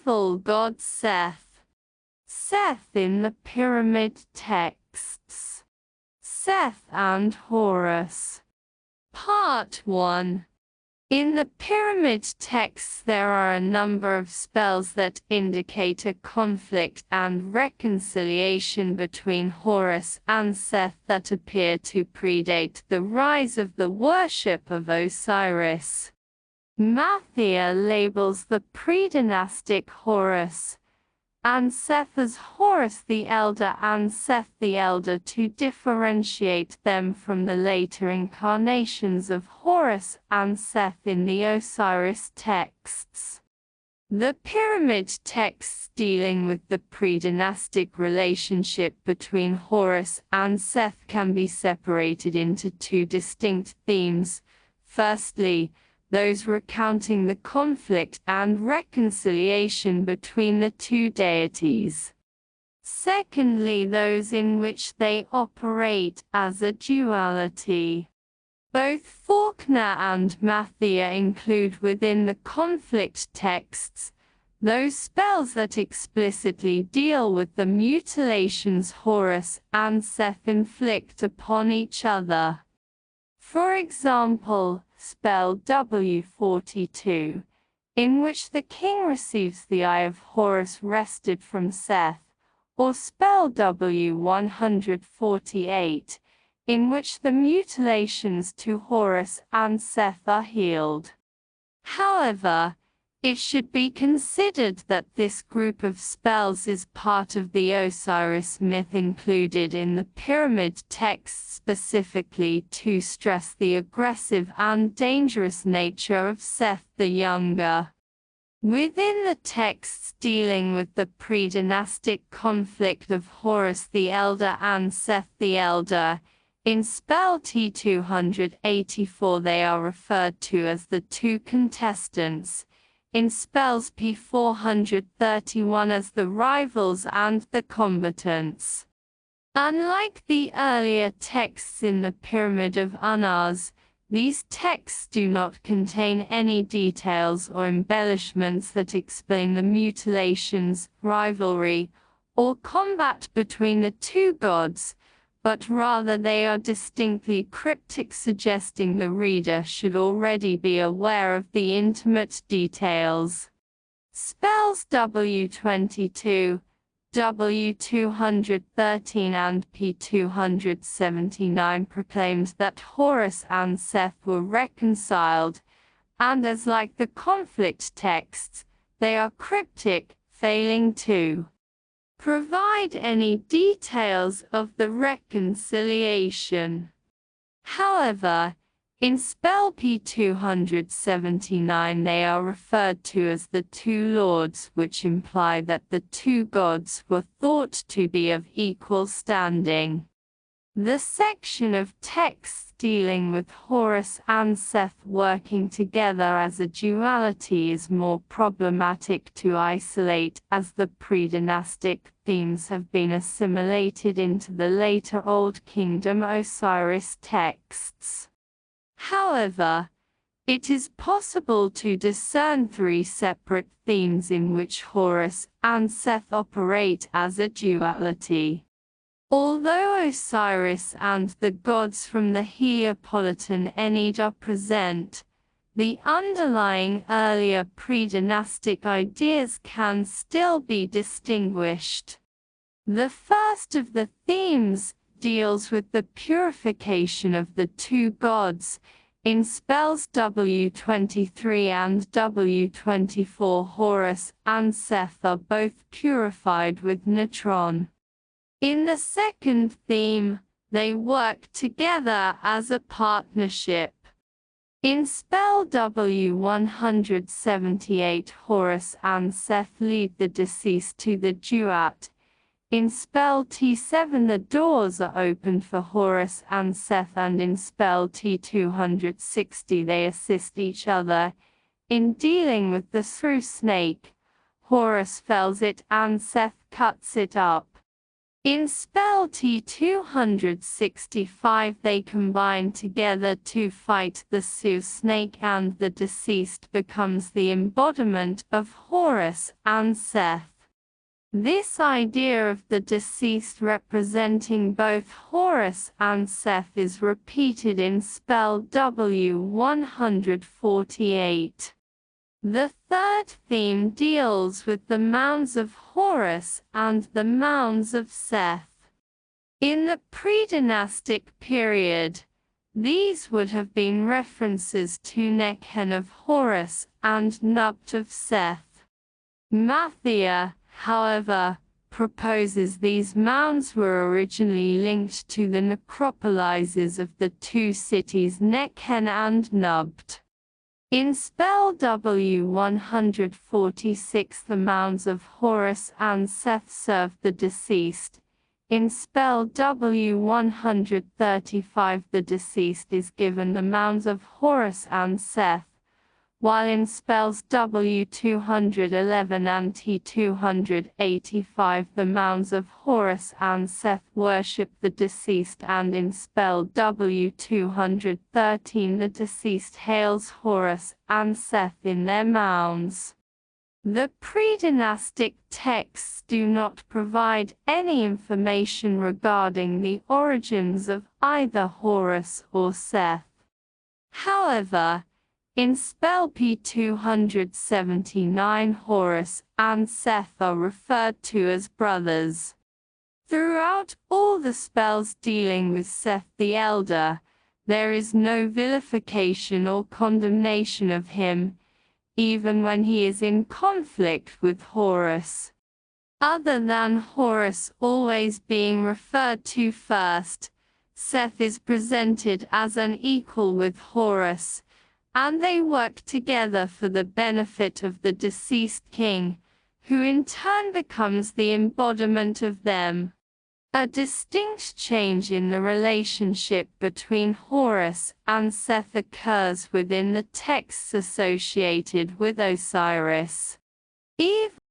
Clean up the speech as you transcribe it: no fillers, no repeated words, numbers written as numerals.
rival god Seth. Seth in the pyramid texts. Seth and Horus. Part 1. In the pyramid texts there are a number of spells that indicate a conflict and reconciliation between Horus and Seth that appear to predate the rise of the worship of Osiris. Matthew labels the pre-dynastic Horus and Seth as Horus the Elder and Seth the Elder to differentiate them from the later incarnations of Horus and Seth in the Osiris texts. The pyramid texts dealing with the pre-dynastic relationship between Horus and Seth can be separated into two distinct themes. Firstly, those recounting the conflict and reconciliation between the two deities. Secondly, those in which they operate as a duality. Both Faulkner and Matthew include within the conflict texts those spells that explicitly deal with the mutilations Horus and Seth inflict upon each other. For example, spell W42, in which the king receives the eye of Horus wrested from Seth, or spell W148, in which the mutilations to Horus and Seth are healed. However, it should be considered that this group of spells is part of the Osiris myth included in the pyramid texts specifically to stress the aggressive and dangerous nature of Seth the Younger. Within the texts dealing with the pre-dynastic conflict of Horus the Elder and Seth the Elder, in spell T284 they are referred to as the two contestants, in spells P431 as the rivals and the combatants. Unlike the earlier texts in the Pyramid of Unnaz, these texts do not contain any details or embellishments that explain the mutilations, rivalry, or combat between the two gods, but rather they are distinctly cryptic, suggesting the reader should already be aware of the intimate details. Spells W22, W213 and P279 proclaimed that Horus and Seth were reconciled, and as like the conflict texts, they are cryptic, failing to provide any details of the reconciliation. However, in spell P279 they are referred to as the two lords, which imply that the two gods were thought to be of equal standing. The section of texts dealing with Horus and Seth working together as a duality is more problematic to isolate, as the pre-dynastic themes have been assimilated into the later Old Kingdom Osiris texts. However, it is possible to discern three separate themes in which Horus and Seth operate as a duality. Although Osiris and the gods from the Heliopolitan Ennead are present, the underlying earlier pre-dynastic ideas can still be distinguished. The first of the themes deals with the purification of the two gods. In spells W23 and W24, Horus and Seth are both purified with natron. In the second theme, they work together as a partnership. In spell W178, Horus and Seth lead the deceased to the duat. In spell T7, the doors are opened for Horus and Seth, and in spell T260 they assist each other. In dealing with the through snake, Horus fells it and Seth cuts it up. In spell T265 they combine together to fight the Sioux snake, and the deceased becomes the embodiment of Horus and Seth. This idea of the deceased representing both Horus and Seth is repeated in spell W148. The third theme deals with the mounds of Horus and the mounds of Seth. In the pre-dynastic period, these would have been references to Nekhen of Horus and Nubt of Seth. Matthia, however, proposes these mounds were originally linked to the necropolises of the two cities Nekhen and Nubt. In spell W146 the mounds of Horus and Seth serve the deceased. In spell W135 the deceased is given the mounds of Horus and Seth, while in spells W211 and T285 the mounds of Horus and Seth worship the deceased, and in spell W213 the deceased hails Horus and Seth in their mounds. The pre-dynastic texts do not provide any information regarding the origins of either Horus or Seth. However, in spell P279 Horus and Seth are referred to as brothers. Throughout all the spells dealing with Seth the Elder, there is no vilification or condemnation of him, even when he is in conflict with Horus. Other than Horus always being referred to first, Seth is presented as an equal with Horus, and they work together for the benefit of the deceased king, who in turn becomes the embodiment of them. A distinct change in the relationship between Horus and Seth occurs within the texts associated with Osiris. Eve